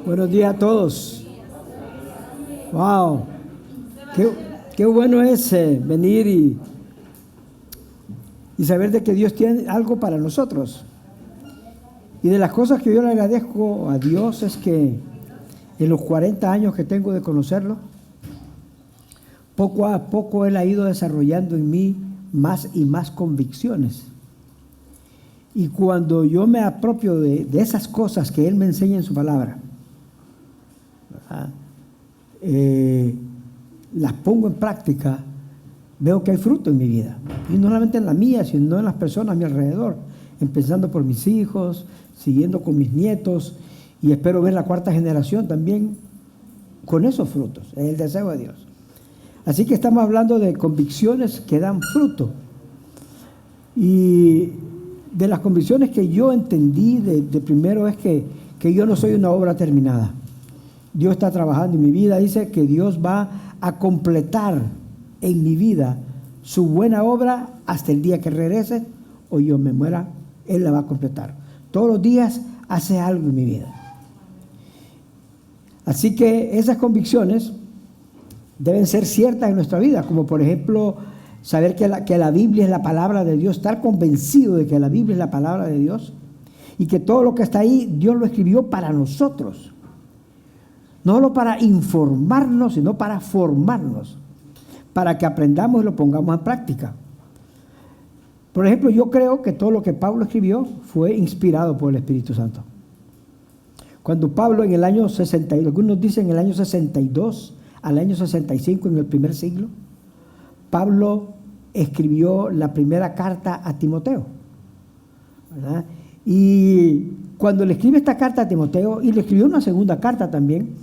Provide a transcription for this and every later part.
Buenos días a todos. Wow, qué bueno es venir y saber de que Dios tiene algo para nosotros. Y de las cosas que yo le agradezco a Dios es que en los 40 años que tengo de conocerlo, poco a poco Él ha ido desarrollando en mí más y más convicciones. Y cuando yo me apropio de esas cosas que Él me enseña en su palabra, las pongo en práctica, veo que hay fruto en mi vida. Y no solamente en la mía, sino en las personas a mi alrededor, empezando por mis hijos, siguiendo con mis nietos, y espero ver la cuarta generación también con esos frutos. Es el deseo de Dios. Así que estamos hablando de convicciones que dan fruto. Y de las convicciones que yo entendí de primero es que yo no soy una obra terminada. Dios está trabajando en mi vida. Dice que Dios va a completar en mi vida su buena obra hasta el día que regrese o yo me muera. Él la va a completar. Todos los días hace algo en mi vida. Así que esas convicciones deben ser ciertas en nuestra vida, como por ejemplo saber que la Biblia es la palabra de Dios, estar convencido de que la Biblia es la palabra de Dios y que todo lo que está ahí Dios lo escribió para nosotros. No solo para informarnos, sino para formarnos, para que aprendamos y lo pongamos en práctica. Por ejemplo, yo creo que todo lo que Pablo escribió fue inspirado por el Espíritu Santo. Cuando Pablo en el año 62, algunos dicen en el año 62 al año 65, en el primer siglo, Pablo escribió la primera carta a Timoteo, ¿verdad? Y cuando le escribe esta carta a Timoteo, y le escribió una segunda carta también,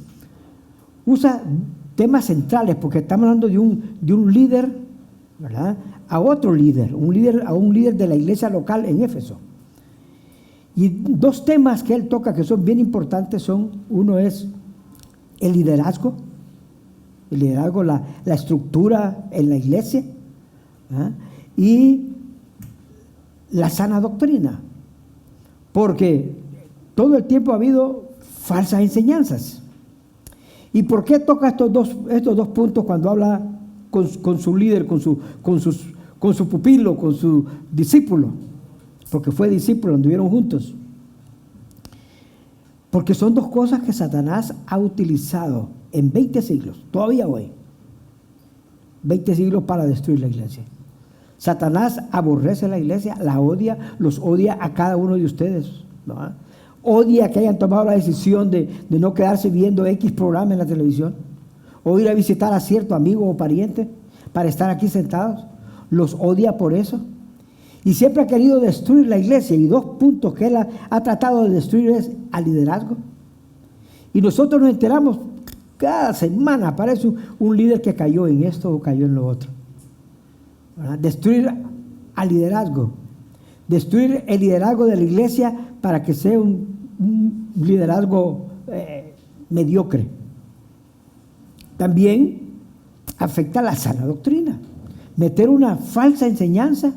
usa temas centrales, porque estamos hablando de un líder, ¿verdad?, a otro líder, a un líder de la iglesia local en Éfeso. Y dos temas que él toca que son bien importantes uno es el liderazgo, la estructura en la iglesia, ¿verdad?, y la sana doctrina, porque todo el tiempo ha habido falsas enseñanzas. ¿Y por qué toca estos dos puntos cuando habla con su líder, con su pupilo, con su discípulo? Porque fue discípulo, anduvieron juntos. Porque son dos cosas que Satanás ha utilizado en 20 siglos, todavía hoy. 20 siglos para destruir la iglesia. Satanás aborrece la iglesia, la odia, los odia a cada uno de ustedes, ¿no? Odia que hayan tomado la decisión de no quedarse viendo X programa en la televisión, o ir a visitar a cierto amigo o pariente para estar aquí sentados. Los odia por eso. Y siempre ha querido destruir la iglesia. Y dos puntos que él ha tratado de destruir es al liderazgo. Y nosotros nos enteramos, cada semana aparece un líder que cayó en esto o cayó en lo otro, ¿verdad? Destruir al liderazgo. Destruir el liderazgo de la iglesia para que sea un liderazgo mediocre. También afecta la sana doctrina. Meter una falsa enseñanza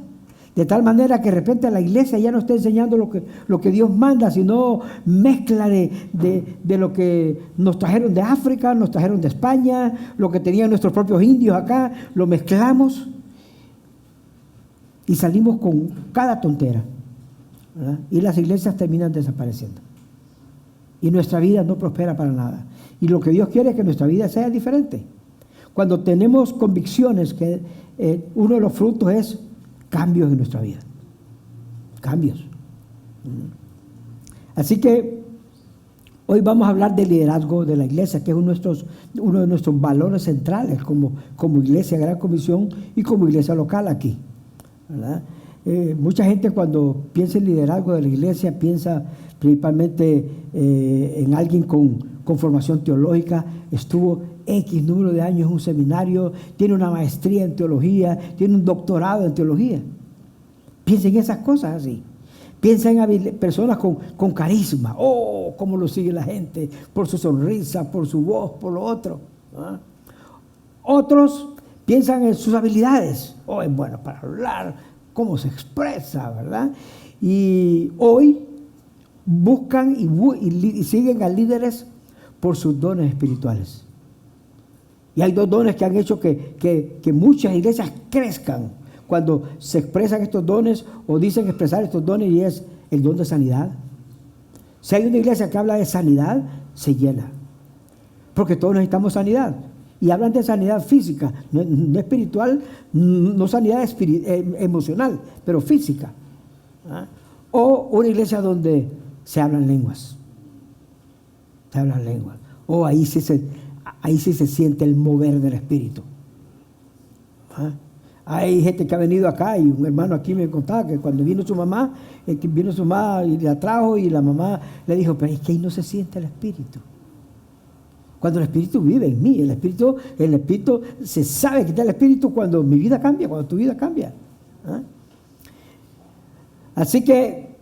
de tal manera que de repente la iglesia ya no está enseñando lo que Dios manda, sino mezcla de lo que nos trajeron de África, nos trajeron de España, lo que tenían nuestros propios indios acá, lo mezclamos y salimos con cada tontera, ¿verdad? Y las iglesias terminan desapareciendo. Y nuestra vida no prospera para nada. Y lo que Dios quiere es que nuestra vida sea diferente. Cuando tenemos convicciones que uno de los frutos es cambios en nuestra vida. Cambios. Así que hoy vamos a hablar del liderazgo de la iglesia, que es uno de nuestros valores centrales como iglesia Gran Comisión y como iglesia local aquí, ¿verdad? Mucha gente cuando piensa en liderazgo de la iglesia piensa principalmente en alguien con formación teológica, estuvo X número de años en un seminario, tiene una maestría en teología, tiene un doctorado en teología. Piensa en esas cosas así. Piensa en personas con carisma. Oh, cómo lo sigue la gente, por su sonrisa, por su voz, por lo otro, ¿ah? Otros piensan en sus habilidades. Oh, es bueno para hablar, cómo se expresa, ¿verdad? Y hoy buscan y siguen a líderes por sus dones espirituales. Y hay dos dones que han hecho que muchas iglesias crezcan cuando se expresan estos dones o dicen expresar estos dones, y es el don de sanidad. Si hay una iglesia que habla de sanidad, se llena. Porque todos necesitamos sanidad. Y hablan de sanidad física, no espiritual, no sanidad emocional, pero física. ¿Ah? O una iglesia donde se hablan lenguas. Se hablan lenguas. O ahí sí se siente el mover del Espíritu. ¿Ah? Hay gente que ha venido acá, y un hermano aquí me contaba que cuando vino su mamá y la trajo, y la mamá le dijo, pero es que ahí no se siente el Espíritu. Cuando el Espíritu vive en mí, el Espíritu se sabe que está el Espíritu cuando mi vida cambia, cuando tu vida cambia. ¿Ah? Así que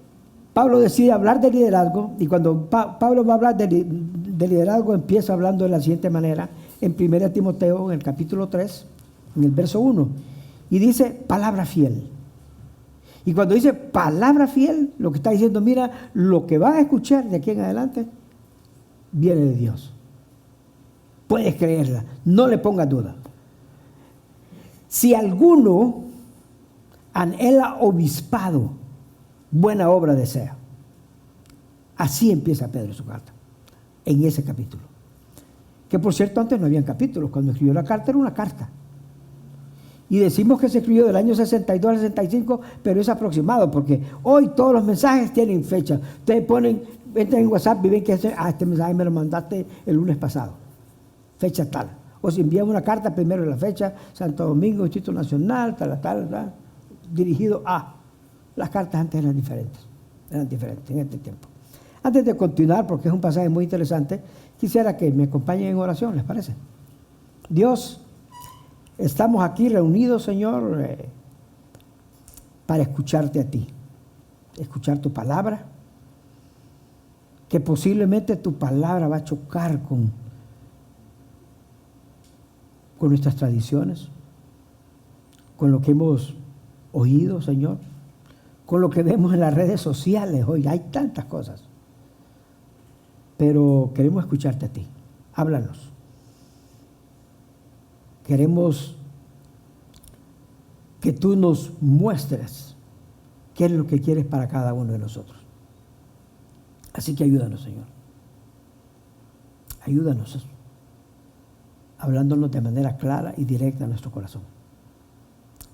Pablo decide hablar de liderazgo, y cuando Pablo va a hablar de liderazgo, empieza hablando de la siguiente manera, en 1 Timoteo, en el capítulo 3, en el verso 1, y dice, palabra fiel. Y cuando dice palabra fiel, lo que está diciendo, mira, lo que vas a escuchar de aquí en adelante, viene de Dios. Puedes creerla, no le pongas duda. Si alguno anhela obispado, buena obra desea. Así empieza Pedro su carta, en ese capítulo. Que por cierto, antes no habían capítulos. Cuando escribió la carta era una carta. Y decimos que se escribió del año 62 al 65, pero es aproximado, porque hoy todos los mensajes tienen fecha. Ustedes entran en WhatsApp y ven que este mensaje me lo mandaste el lunes pasado. Fecha tal. O si envían una carta, primero la fecha, Santo Domingo, Instituto Nacional, tal, dirigido a. Las cartas antes eran diferentes en este tiempo. Antes de continuar, porque es un pasaje muy interesante, quisiera que me acompañen en oración, ¿les parece? Dios, estamos aquí reunidos, Señor, para escucharte a ti, escuchar tu palabra, que posiblemente tu palabra va a chocar con nuestras tradiciones, con lo que hemos oído, Señor, con lo que vemos en las redes sociales. Hoy hay tantas cosas, pero queremos escucharte a ti. Háblanos. Queremos que tú nos muestres qué es lo que quieres para cada uno de nosotros. Así que ayúdanos, Señor. Ayúdanos, hablándonos de manera clara y directa a nuestro corazón.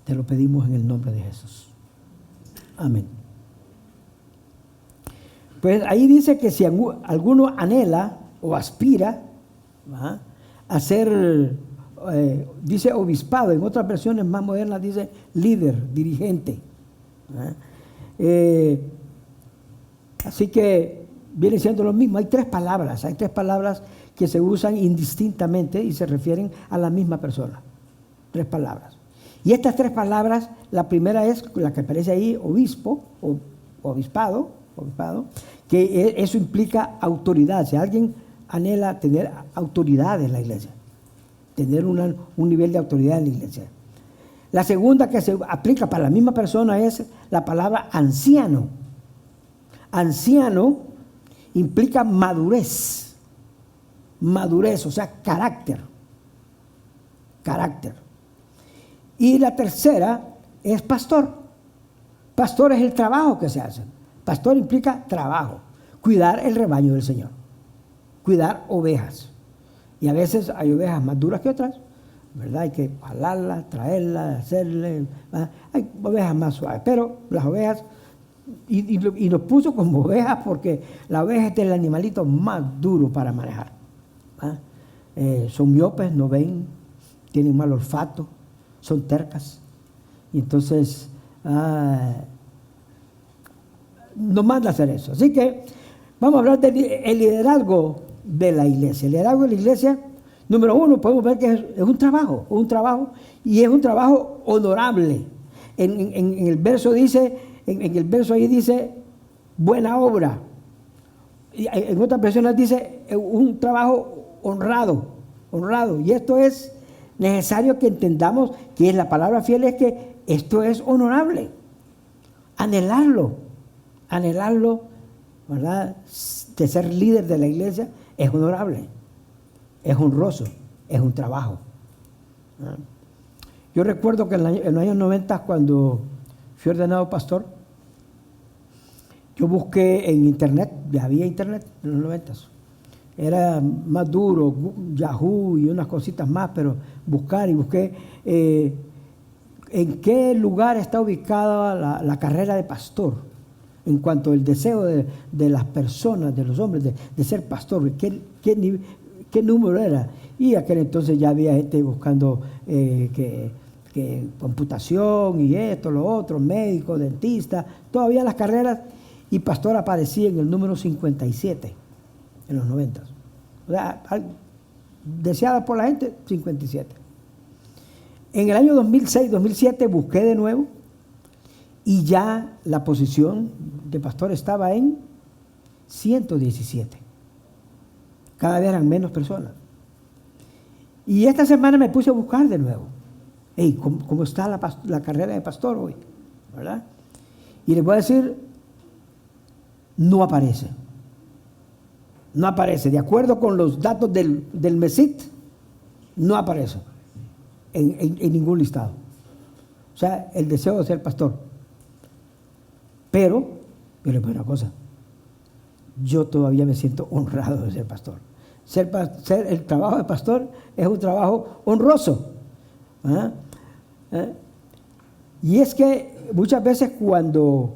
Te lo pedimos en el nombre de Jesús. Amén. Pues ahí dice que si alguno anhela o aspira a ser, dice obispado, en otras versiones más modernas dice líder, dirigente. Así que viene siendo lo mismo. Hay tres palabras que se usan indistintamente y se refieren a la misma persona. Tres palabras. Y estas tres palabras, la primera es la que aparece ahí, obispo, o obispado, que eso implica autoridad. Si alguien anhela tener autoridad en la iglesia, tener un nivel de autoridad en la iglesia. La segunda que se aplica para la misma persona es la palabra anciano. Anciano implica madurez, o sea, carácter. Y la tercera es pastor. Pastor es el trabajo que se hace. Pastor implica trabajo, cuidar el rebaño del Señor, cuidar ovejas. Y a veces hay ovejas más duras que otras, ¿verdad? Hay que jalarlas, traerlas, hacerle. ¿verdad? Hay ovejas más suaves, pero las ovejas, y nos puso como ovejas porque la oveja es el animalito más duro para manejar. Son miopes, no ven, tienen mal olfato, son tercas. Y entonces nos manda a hacer eso. Así que vamos a hablar del liderazgo de la iglesia. El liderazgo de la iglesia, número uno, podemos ver que es un trabajo, y es un trabajo honorable. En el verso dice, en el verso ahí dice buena obra. Y en otras versiones dice un trabajo honrado. Y esto es necesario que entendamos que la palabra fiel es que esto es honorable. Anhelarlo, ¿verdad? De ser líder de la iglesia es honorable. es honroso, es un trabajo. ¿Ah? Yo recuerdo que en los años 90, cuando fui ordenado pastor, yo busqué en internet, ya había internet en los 90. Era más duro, Yahoo y unas cositas más, pero busqué en qué lugar está ubicada la carrera de pastor, en cuanto al deseo de las personas, de los hombres, de ser pastor, qué número era. Y aquel entonces ya había gente buscando que computación y esto, lo otro, médico, dentista, todavía las carreras, y pastor aparecía en el número 57 en los 90. O sea, deseada por la gente, 57. En el año 2006-2007 busqué de nuevo y ya la posición de pastor estaba en 117. Cada vez eran menos personas. Y esta semana me puse a buscar de nuevo. Hey, ¿cómo está la carrera de pastor hoy? ¿Verdad? Y les voy a decir, no aparece. No aparece. De acuerdo con los datos del MESIT, no aparece en ningún listado. O sea, el deseo de ser pastor. Pero les voy a decir una cosa. Yo todavía me siento honrado de ser pastor. El trabajo de pastor es un trabajo honroso. ¿Ah? Y es que muchas veces cuando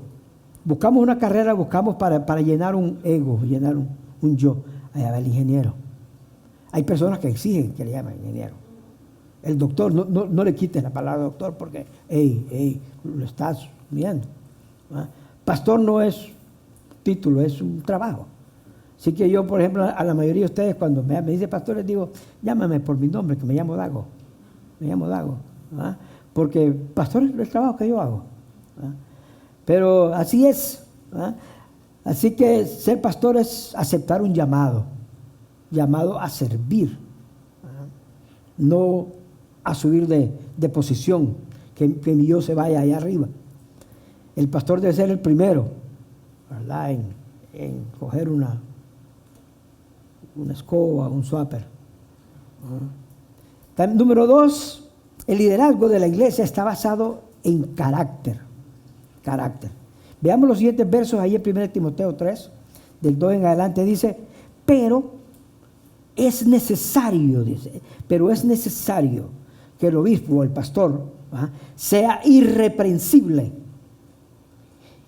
buscamos una carrera, buscamos para llenar un ego, llenar un yo. Allá va el ingeniero. Hay personas que exigen que le llamen ingeniero. El doctor, no le quites la palabra doctor porque, lo estás viendo. ¿Ah? Pastor no es título, es un trabajo. Así que yo, por ejemplo, a la mayoría de ustedes, cuando me dice pastor, les digo, llámame por mi nombre, que me llamo Dago. Me llamo Dago. ¿Ah? Porque pastor es el trabajo que yo hago. ¿Ah? Pero así es. ¿Ah? Así que ser pastor es aceptar un llamado a servir. ¿Ah? No a subir de posición, que mi yo se vaya allá arriba. El pastor debe ser el primero, ¿verdad? En coger una escoba, un swapper. Número 2, el liderazgo de la iglesia está basado en carácter. Veamos los siguientes versos ahí en 1 Timoteo 3, del 2 en adelante, dice, pero es necesario que el obispo o el pastor sea irreprensible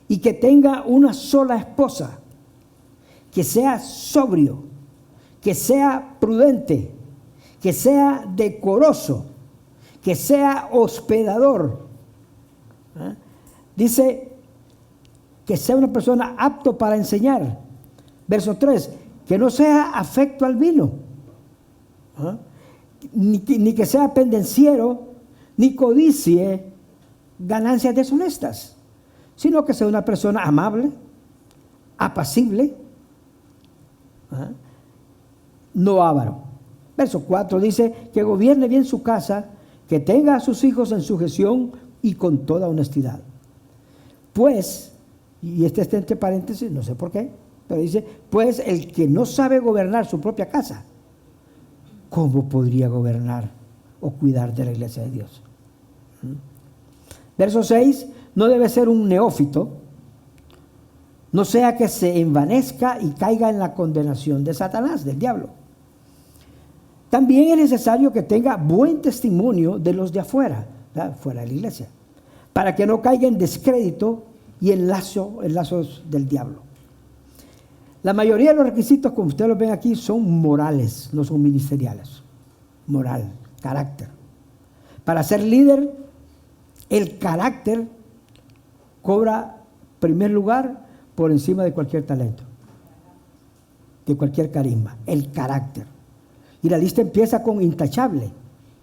y que tenga una sola esposa, que sea sobrio, que sea prudente, que sea decoroso, que sea hospedador. Dice que sea una persona apto para enseñar. Verso 3, que no sea afecto al vino, ni que sea pendenciero, ni codicie ganancias deshonestas, sino que sea una persona amable, apacible, no avaro. Verso 4 dice que gobierne bien su casa, que tenga a sus hijos en sujeción y con toda honestidad. Pues, y este está entre paréntesis, no sé por qué, pero dice, pues el que no sabe gobernar su propia casa, ¿cómo podría gobernar o cuidar de la iglesia de Dios? Verso 6, no debe ser un neófito, no sea que se envanezca y caiga en la condenación de Satanás, del diablo. También es necesario que tenga buen testimonio de los de afuera, ¿verdad? Fuera de la iglesia, para que no caiga en descrédito y en lazos del diablo. La mayoría de los requisitos, como ustedes lo ven aquí, son morales, no son ministeriales. Moral, carácter. Para ser líder, el carácter cobra primer lugar por encima de cualquier talento, de cualquier carisma, el carácter. Y la lista empieza con intachable,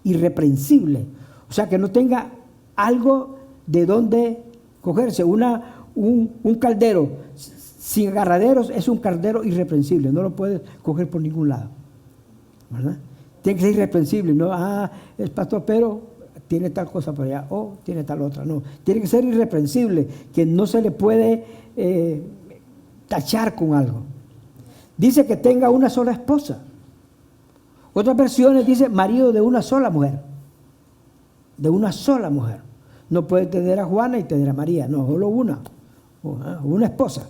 irreprensible. O sea, que no tenga algo de donde cogerse. Un caldero sin agarraderos es un caldero irreprensible. No lo puedes coger por ningún lado, ¿verdad? Tiene que ser irreprensible. No, es pastor, pero tiene tal cosa por allá, o tiene tal otra. No, tiene que ser irreprensible, que no se le puede tachar con algo. Dice que tenga una sola esposa. Otras versiones dice marido de una sola mujer. De una sola mujer. No puede tener a Juana y tener a María, no, solo una esposa.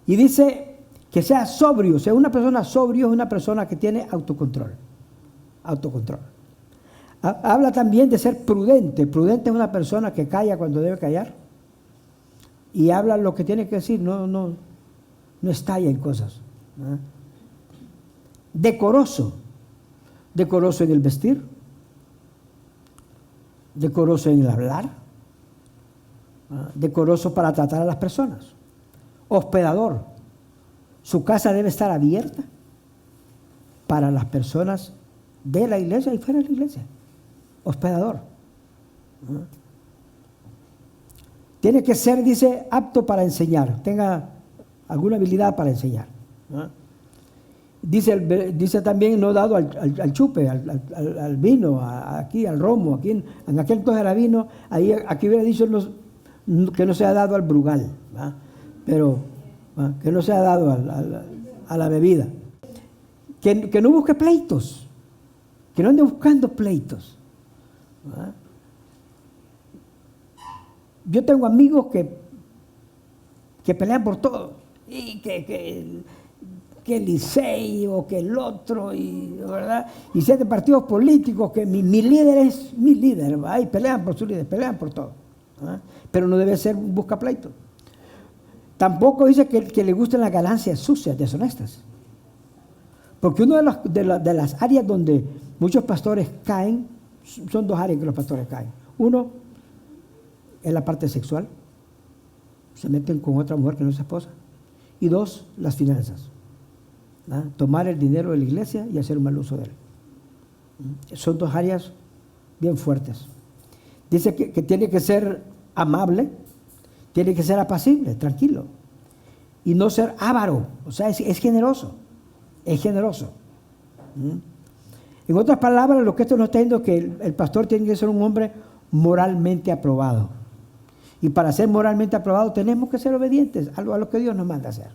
Y dice que sea sobrio, sea una persona sobrio es una persona que tiene autocontrol. Autocontrol. Habla también de ser prudente. Prudente es una persona que calla cuando debe callar y habla lo que tiene que decir, no estalla en cosas. Decoroso. Decoroso en el vestir, decoroso en el hablar, decoroso para tratar a las personas. Hospedador. Su casa debe estar abierta para las personas de la iglesia y fuera de la iglesia. Hospedador. Tiene que ser, dice, apto para enseñar, tenga alguna habilidad para enseñar. Dice también no dado al chupe, al vino, aquí al romo, aquí en aquel entonces era vino, aquí hubiera dicho que no sea dado al brugal, ¿va? Pero que no sea dado a la bebida. Que no busque pleitos, que no ande buscando pleitos. ¿Va? Yo tengo amigos que pelean por todo, y que el Licey o que el otro, ¿verdad? Y 7 partidos políticos, que mi líder es mi líder, ¿va? Y pelean por su líder, pelean por todo, ¿va? Pero no debe ser un buscapleito. Tampoco dice que le gusten las ganancias sucias, deshonestas. Porque una de las áreas donde muchos pastores caen, son 2 áreas que los pastores caen. Uno es la parte sexual, se meten con otra mujer que no es su esposa. Y 2, las finanzas. Tomar el dinero de la iglesia y hacer un mal uso de él. Son 2 áreas bien fuertes. Dice que tiene que ser amable, tiene que ser apacible, tranquilo, y no ser avaro, o sea, es generoso, es generoso. En otras palabras, lo que esto nos está diciendo es que el pastor tiene que ser un hombre moralmente aprobado, y para ser moralmente aprobado tenemos que ser obedientes a lo que Dios nos manda a hacer,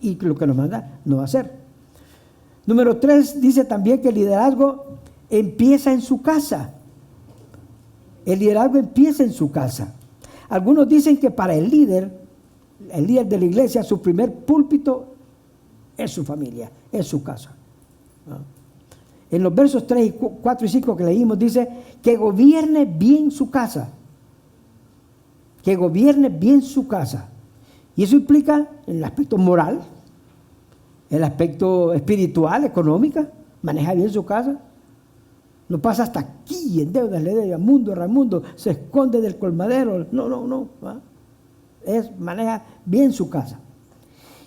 y lo que nos manda no hacer. Número 3, dice también que el liderazgo empieza en su casa. El liderazgo empieza en su casa. Algunos dicen que para el líder de la iglesia, su primer púlpito es su familia, es su casa. En los versos 3, 4 y 5 que leímos dice que gobierne bien su casa. Que gobierne bien su casa. Y eso implica el aspecto moral, el aspecto espiritual, económica, maneja bien su casa. No pasa hasta aquí en deudas, le debe a Mundo, Raimundo, se esconde del colmadero. No. Maneja bien su casa.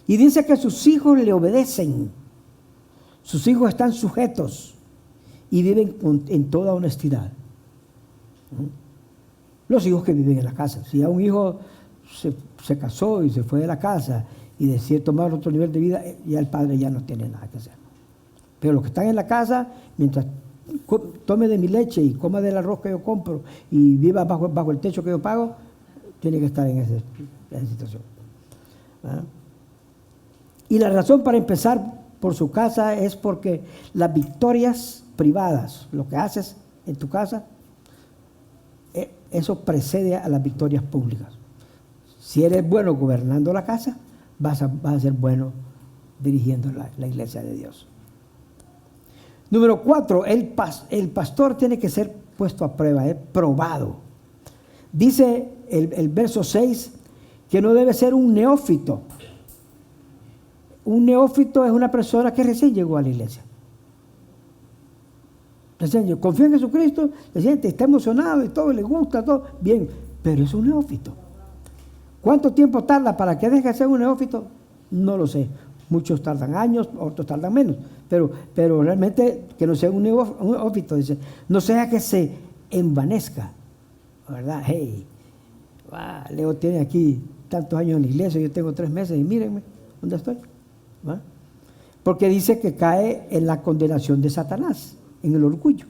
Y dice que sus hijos le obedecen. Sus hijos están sujetos y viven en toda honestidad. Los hijos que viven en la casa. Si a un hijo se casó y se fue de la casa y decide tomar otro nivel de vida, ya el padre ya no tiene nada que hacer. Pero los que están en la casa, mientras tome de mi leche y coma del arroz que yo compro y viva bajo el techo que yo pago, tiene que estar en esa situación. Y la razón para empezar por su casa es porque las victorias privadas, lo que haces en tu casa, eso precede a las victorias públicas. Si eres bueno gobernando la casa, vas a ser bueno dirigiendo la iglesia de Dios. Número 4, el pastor tiene que ser puesto a prueba, probado. Dice el verso 6 que no debe ser un neófito. Un neófito es una persona que recién llegó a la iglesia. Confía en Jesucristo, se siente, está emocionado y todo, le gusta todo, bien, pero es un neófito. ¿Cuánto tiempo tarda para que deje de ser un neófito? No lo sé. Muchos tardan años, otros tardan menos, pero realmente que no sea un neófito, dice, no sea que se envanezca, ¿verdad? Hey, Leo tiene aquí tantos años en la iglesia, yo tengo 3 meses y mírenme, ¿dónde estoy? ¿Va? Porque dice que cae en la condenación de Satanás, en el orgullo.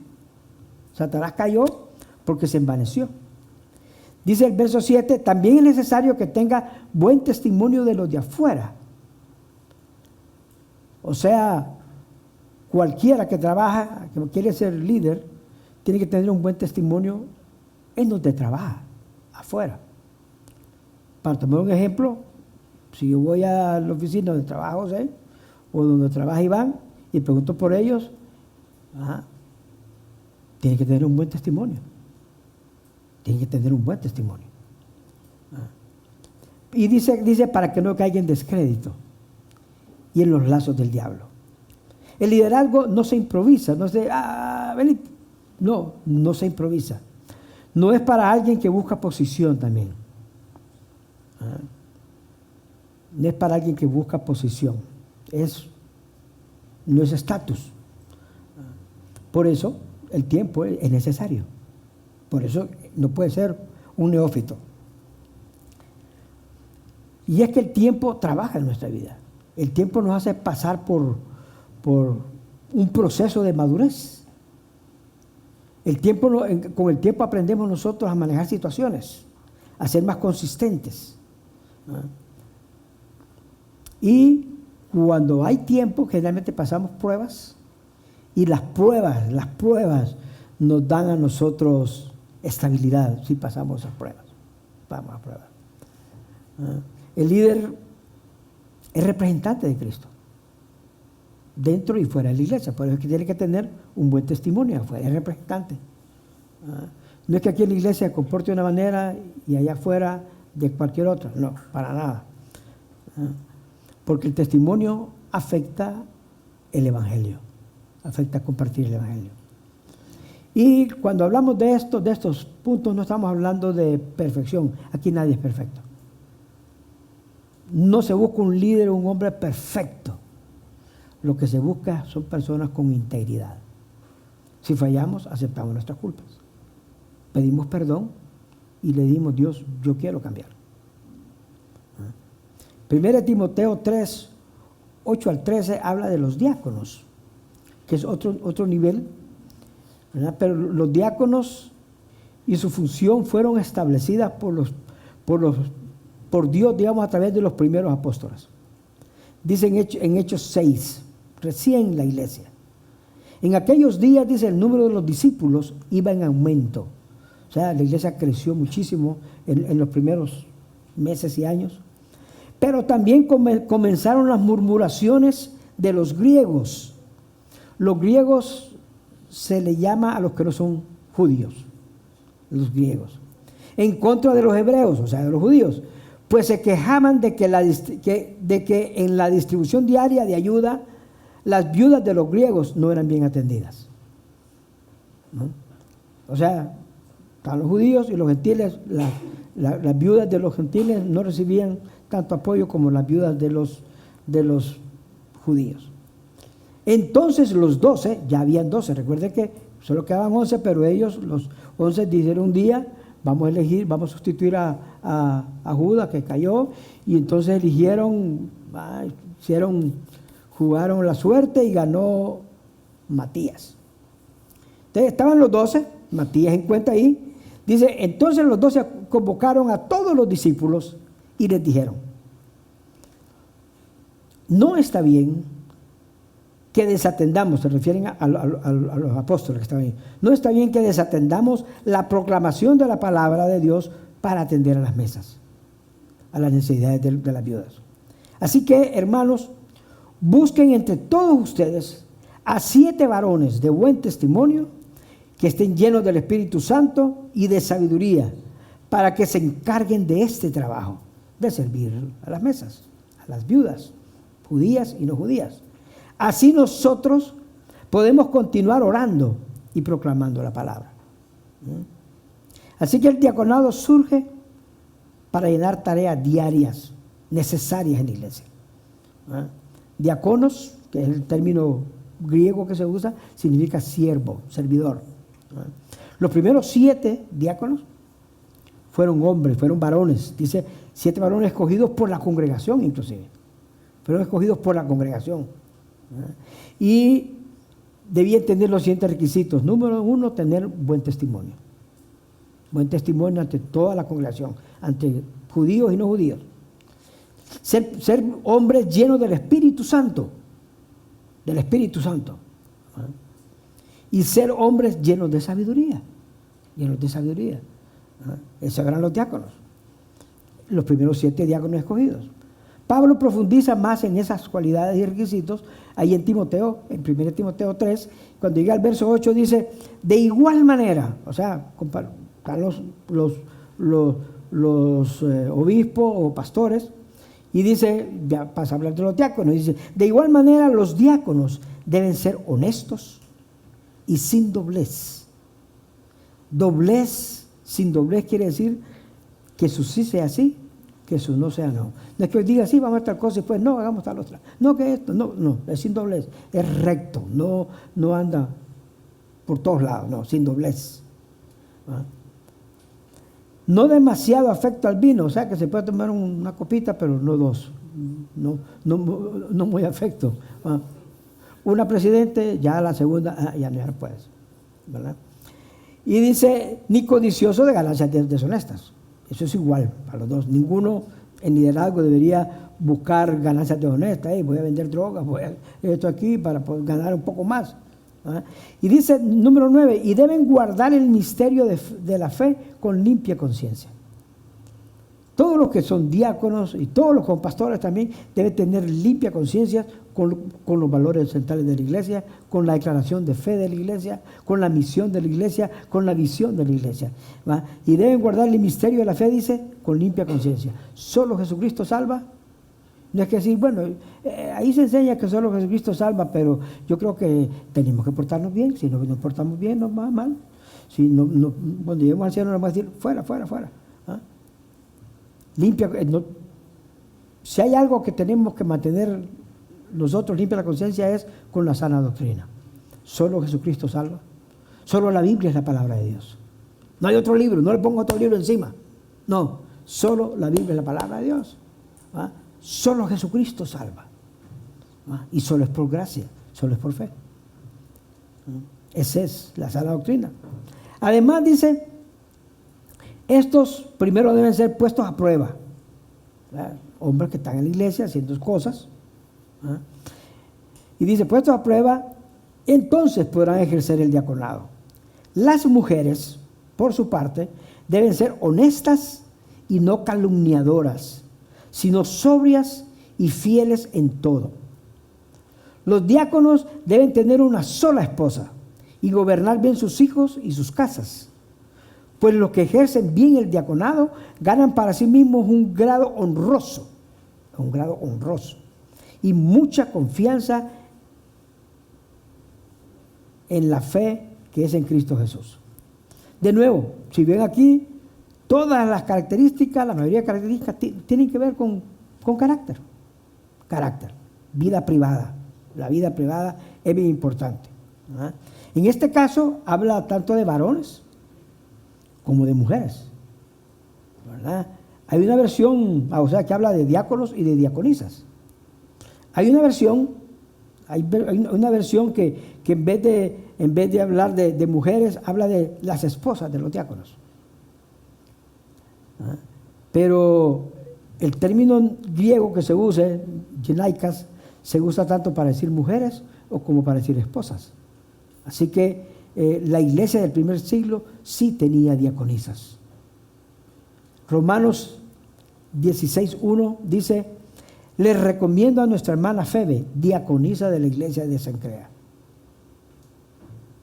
Satanás cayó porque se envaneció. Dice el verso 7, también es necesario que tenga buen testimonio de los de afuera. O sea, cualquiera que trabaja, que quiere ser líder, tiene que tener un buen testimonio en donde trabaja, afuera. Para tomar un ejemplo, si yo voy a la oficina donde trabaja José, o donde trabaja Iván, y pregunto por ellos, tiene que tener un buen testimonio. Tiene que tener un buen testimonio. Y dice para que no caiga en descrédito y en los lazos del diablo. El liderazgo no se improvisa, no se, no se improvisa. No es para alguien que busca posición también. No es para alguien que busca posición. No es estatus. Por eso el tiempo es necesario. Por eso no puede ser un neófito. Y es que el tiempo trabaja en nuestra vida. El tiempo nos hace pasar por un proceso de madurez. Con el tiempo aprendemos nosotros a manejar situaciones, a ser más consistentes. Y cuando hay tiempo, generalmente pasamos pruebas, y las pruebas nos dan a nosotros estabilidad si pasamos esas pruebas. Vamos a pruebas. El líder es representante de Cristo, dentro y fuera de la iglesia. Por eso es que tiene que tener un buen testimonio afuera, es representante. No es que aquí en la iglesia se comporte de una manera y allá afuera de cualquier otra, no, para nada. Porque el testimonio afecta el evangelio, afecta compartir el evangelio. Y cuando hablamos de estos puntos, no estamos hablando de perfección. Aquí nadie es perfecto. No se busca un líder o un hombre perfecto. Lo que se busca son personas con integridad. Si fallamos, aceptamos nuestras culpas. Pedimos perdón y le dimos, Dios, yo quiero cambiar. 1 Timoteo 3, 8 al 13 habla de los diáconos, que es otro nivel, ¿verdad? Pero los diáconos y su función fueron establecidas por Dios, digamos, a través de los primeros apóstoles. Dice en Hechos 6, recién la iglesia. En aquellos días, dice, el número de los discípulos iba en aumento. O sea, la iglesia creció muchísimo en los primeros meses y años. Pero también comenzaron las murmuraciones de los griegos. Los griegos se le llama a los que no son judíos, los griegos, en contra de los hebreos, o sea, de los judíos, pues se quejaban de que en la distribución diaria de ayuda, las viudas de los griegos no eran bien atendidas, ¿no? O sea, estaban los judíos y los gentiles, las viudas de los gentiles no recibían tanto apoyo como las viudas de los judíos. Entonces los 12, ya habían 12, recuerden que solo quedaban 11, pero ellos, los 11, dijeron un día, vamos a sustituir a Judas, que cayó, y entonces eligieron, jugaron la suerte y ganó Matías. Entonces estaban los 12, Matías en cuenta ahí, dice, entonces los 12 convocaron a todos los discípulos y les dijeron, no está bien que desatendamos, se refieren a los apóstoles que estaban ahí, no está bien que desatendamos la proclamación de la palabra de Dios para atender a las mesas, a las necesidades de las viudas. Así que, hermanos, busquen entre todos ustedes a 7 varones de buen testimonio que estén llenos del Espíritu Santo y de sabiduría, para que se encarguen de este trabajo, de servir a las mesas, a las viudas, judías y no judías. Así nosotros podemos continuar orando y proclamando la palabra. Así que el diaconado surge para llenar tareas diarias necesarias en la iglesia. Diáconos, que es el término griego que se usa, significa siervo, servidor. Los primeros 7 diáconos fueron hombres, fueron varones. Dice 7 varones escogidos por la congregación, inclusive. Fueron escogidos por la congregación. Y debían tener los siguientes requisitos. Número 1, tener buen testimonio. Buen testimonio ante toda la congregación, ante judíos y no judíos. Ser hombres llenos del Espíritu Santo. Del Espíritu Santo. ¿Ah? Y ser hombres llenos de sabiduría. Llenos de sabiduría. ¿Ah? Esos eran los diáconos. Los primeros 7 diáconos escogidos. Pablo profundiza más en esas cualidades y requisitos ahí en Timoteo, en 1 Timoteo 3, cuando llega al verso 8 dice, de igual manera, o sea, están los obispos o pastores, y dice, ya pasa a hablar de los diáconos, dice, de igual manera los diáconos deben ser honestos y sin doblez. Doblez, sin doblez quiere decir que su sí sea sí, que su no sea no. No es que diga sí, vamos a tal cosa y después no, hagamos tal otra. No, que esto, no, es sin doblez, es recto, no anda por todos lados, no, sin doblez. ¿Ah? No demasiado afecto al vino, o sea que se puede tomar una copita, pero no 2. No muy afecto. ¿Ah? Una presidente, ya la segunda, ya no puedes. ¿Verdad? Y dice, ni codicioso de ganancias deshonestas. Eso es igual para los dos. Ninguno en liderazgo debería buscar ganancias deshonestas. Voy a vender drogas, voy a esto aquí para poder ganar un poco más. ¿Ah? Y dice, número 9, y deben guardar el misterio de la fe con limpia conciencia. Todos los que son diáconos y todos los pastores también deben tener limpia conciencia con los valores centrales de la iglesia, con la declaración de fe de la iglesia, con la misión de la iglesia, con la visión de la iglesia. ¿Va? Y deben guardar el misterio de la fe, dice, con limpia conciencia. Solo Jesucristo salva. No es que decir, bueno, ahí se enseña que solo Jesucristo salva, pero yo creo que tenemos que portarnos bien. Si no nos portamos bien, nos va mal. Si cuando lleguemos al cielo nos va a decir, fuera. ¿Ah? Limpia. Si hay algo que tenemos que mantener nosotros limpia la conciencia es con la sana doctrina. Solo Jesucristo salva. Solo la Biblia es la palabra de Dios. No hay otro libro, no le pongo otro libro encima. No, solo la Biblia es la palabra de Dios. ¿Ah? Solo Jesucristo salva. ¿Ah? Y solo es por gracia, solo es por fe. Esa es la sana doctrina. Además dice, estos primero deben ser puestos a prueba. ¿Verdad? Hombres que están en la iglesia haciendo cosas. ¿Ah? Y dice, puestos a prueba, entonces podrán ejercer el diaconado. Las mujeres, por su parte, deben ser honestas y no calumniadoras, sino sobrias y fieles en todo. Los diáconos deben tener una sola esposa y gobernar bien sus hijos y sus casas, pues los que ejercen bien el diaconado ganan para sí mismos un grado honroso y mucha confianza en la fe que es en Cristo Jesús. De nuevo, si ven aquí, todas las características, la mayoría de características tienen que ver con carácter. Carácter, vida privada. La vida privada es bien importante. ¿Ah? En este caso, habla tanto de varones como de mujeres. ¿Verdad? Hay una versión, o sea, que habla de diáconos y de diaconisas. Hay una versión que en vez de hablar de mujeres, habla de las esposas de los diáconos. ¿Ah? Pero el término griego que se usa, genaicas, se usa tanto para decir mujeres o como para decir esposas. Así que la iglesia del primer siglo sí tenía diaconisas. Romanos 16:1 dice, les recomiendo a nuestra hermana Febe, diaconisa de la iglesia de Cencrea.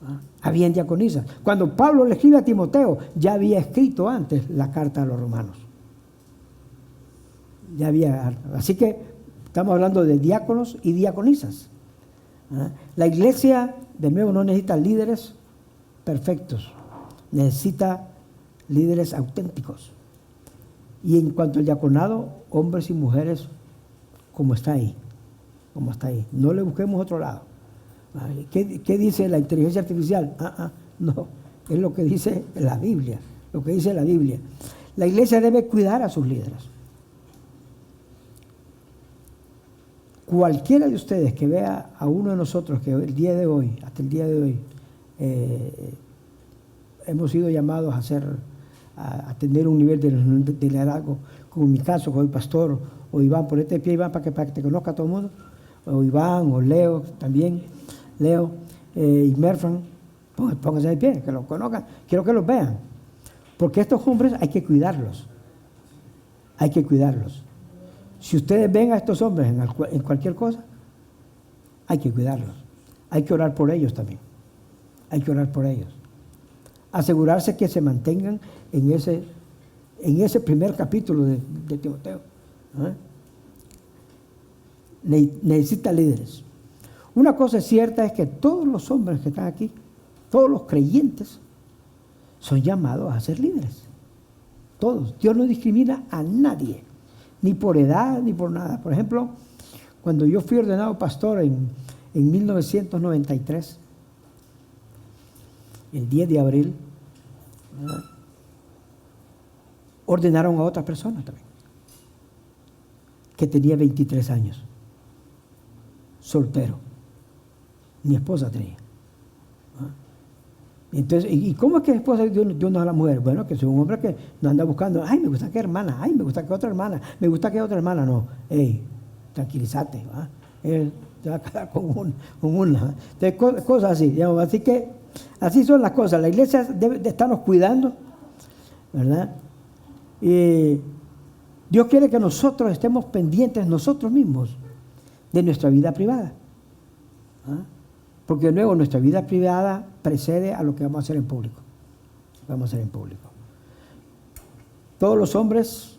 ¿Ah? Habían diaconisas. Cuando Pablo le escribe a Timoteo, ya había escrito antes la carta a los romanos. Ya había. Así que estamos hablando de diáconos y diaconisas. ¿Ah? La iglesia, de nuevo, no necesita líderes perfectos, necesita líderes auténticos. Y en cuanto al diaconado, hombres y mujeres, como está ahí. No le busquemos otro lado. ¿Qué dice la inteligencia artificial? No, es lo que dice la Biblia. La iglesia debe cuidar a sus líderes. Cualquiera de ustedes que vea a uno de nosotros que hasta el día de hoy, hemos sido llamados a tener un nivel de liderazgo, como en mi caso, como el pastor, o Iván, ponete de pie, Iván, para que te conozca todo el mundo, o Iván, o Leo también, Leo. y Merfran, pónganse de pie, que los conozcan, quiero que los vean. Porque estos hombres hay que cuidarlos. Hay que cuidarlos. Si ustedes ven a estos hombres en cualquier cosa, hay que cuidarlos. Hay que orar por ellos también. Hay que orar por ellos. Asegurarse que se mantengan en ese primer capítulo de Timoteo. Necesita líderes. Una cosa cierta es que todos los hombres que están aquí, todos los creyentes, son llamados a ser líderes. Todos. Dios no discrimina a nadie, ni por edad, ni por nada. Por ejemplo, cuando yo fui ordenado pastor en 1993, el 10 de abril, ordenaron a otra persona también, que tenía 23 años, soltero. Mi esposa tenía. Entonces, ¿y cómo es que después Dios no a la mujer? Bueno, que es un hombre que no anda buscando, ay, me gusta que hermana, ay, me gusta que otra hermana, me gusta que otra hermana. No, hey, tranquilízate, ¿va? Él te va a quedar con una. Entonces, cosas así, digamos. Así que, así son las cosas. La iglesia debe de estarnos cuidando, ¿verdad? Y Dios quiere que nosotros estemos pendientes nosotros mismos de nuestra vida privada. Porque luego nuestra vida privada precede a lo que vamos a hacer en público. Vamos a hacer en público. Todos los hombres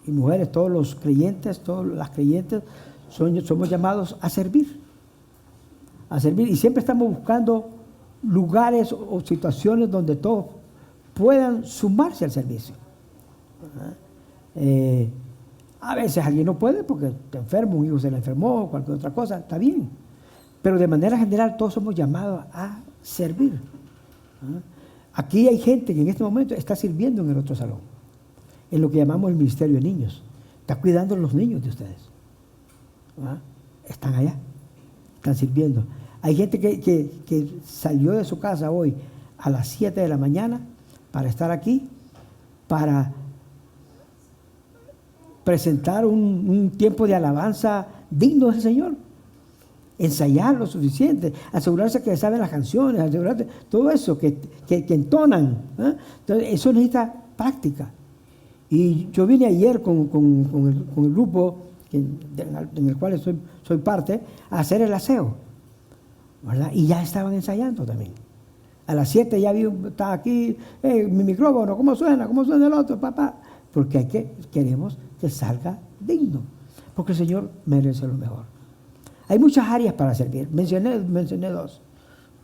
y mujeres, todos los creyentes, todas las creyentes, somos llamados a servir. A servir. Y siempre estamos buscando lugares o situaciones donde todos puedan sumarse al servicio. A veces alguien no puede porque está enfermo, un hijo se le enfermó o cualquier otra cosa, está bien. Pero de manera general todos somos llamados a servir. Aquí hay gente que en este momento está sirviendo en el otro salón, en lo que llamamos el ministerio de niños. Está cuidando a los niños de ustedes. Están allá, están sirviendo. Hay gente que salió de su casa hoy a las 7 de la mañana para estar aquí, para presentar un tiempo de alabanza digno del Señor. Ensayar lo suficiente, asegurarse que saben las canciones, asegurarse todo eso, que entonan. Entonces, eso necesita práctica. Y yo vine ayer con el grupo en el cual soy parte a hacer el aseo, ¿verdad? Y ya estaban ensayando también. A las 7 ya estaba aquí, mi micrófono, ¿cómo suena el otro, papá? Porque queremos que salga digno, porque el Señor merece lo mejor. Hay muchas áreas para servir. Mencioné 2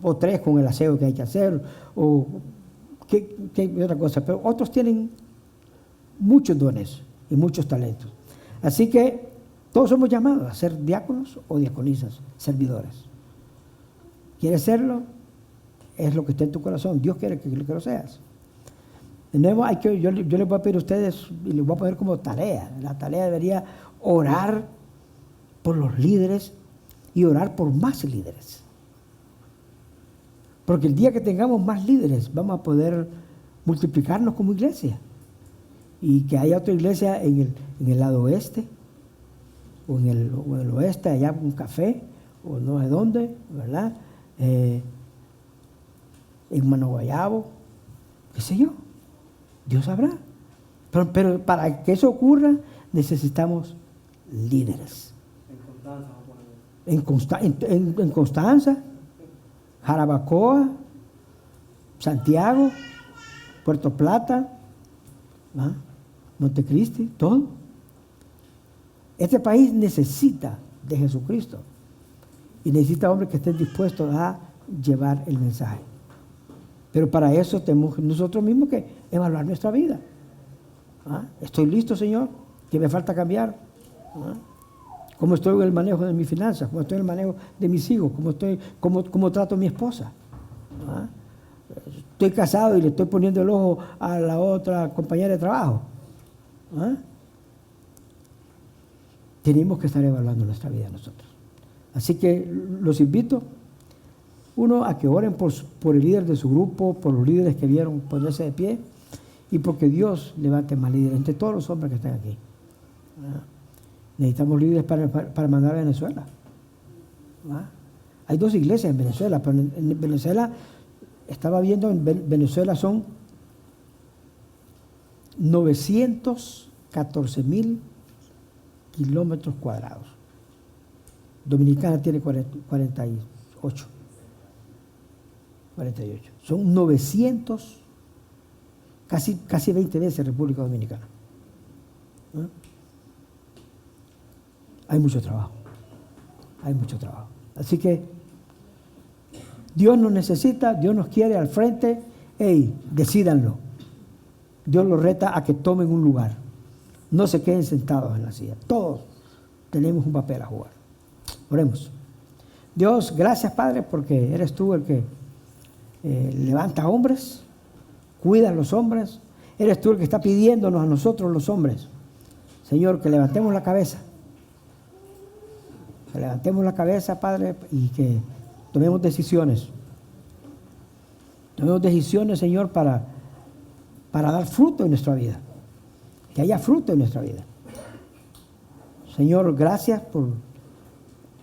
o 3 con el aseo que hay que hacer, o qué otra cosa, pero otros tienen muchos dones y muchos talentos. Así que todos somos llamados a ser diáconos o diaconisas, servidores. ¿Quieres serlo? Es lo que está en tu corazón. Dios quiere que lo seas. De nuevo, yo les voy a pedir a ustedes, y les voy a poner como tarea. La tarea debería orar por los líderes y orar por más líderes. Porque el día que tengamos más líderes, vamos a poder multiplicarnos como iglesia. Y que haya otra iglesia en el lado oeste, o en el oeste, allá un café, o no sé dónde, ¿verdad? En Manoguayabo, qué sé yo. Dios sabrá. Pero para que eso ocurra, necesitamos líderes. En Constanza, Jarabacoa, Santiago, Puerto Plata, Montecristi, todo. Este país necesita de Jesucristo y necesita hombres que estén dispuestos a llevar el mensaje. Pero para eso tenemos nosotros mismos que evaluar nuestra vida. ¿Estoy listo, Señor? ¿Qué me falta cambiar? ¿Cómo estoy en el manejo de mis finanzas? ¿Cómo estoy en el manejo de mis hijos? ¿Cómo trato a mi esposa? Estoy casado y le estoy poniendo el ojo a la otra compañera de trabajo. Tenemos que estar evaluando nuestra vida nosotros. Así que los invito, uno, a que oren por el líder de su grupo, por los líderes que vieron ponerse de pie, y porque Dios levante más líderes entre todos los hombres que están aquí. Necesitamos líderes para mandar a Venezuela. Hay 2 iglesias en Venezuela, pero en Venezuela, estaba viendo, en Venezuela son 914,000 kilómetros cuadrados. Dominicana tiene 48. Son 900, casi 20 veces República Dominicana. ¿Eh? Hay mucho trabajo. Así que Dios nos necesita, Dios nos quiere al frente. Decídanlo. Dios los reta a que tomen un lugar. No se queden sentados en la silla. Todos tenemos un papel a jugar. Oremos. Dios, gracias, Padre, porque eres tú el que levanta hombres, cuida a los hombres. Eres tú el que está pidiéndonos a nosotros los hombres, Señor, que levantemos la cabeza. Que levantemos la cabeza, Padre, y que tomemos decisiones. Tomemos decisiones, Señor, para dar fruto en nuestra vida. Que haya fruto en nuestra vida. Señor, gracias por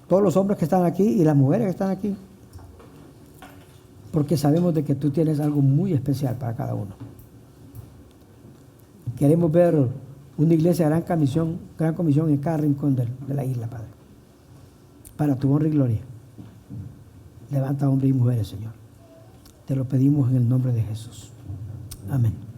todos los hombres que están aquí y las mujeres que están aquí. Porque sabemos de que tú tienes algo muy especial para cada uno. Queremos ver una iglesia de gran comisión en cada rincón de la isla, Padre. Para tu honra y gloria. Levanta hombres y mujeres, Señor. Te lo pedimos en el nombre de Jesús. Amén.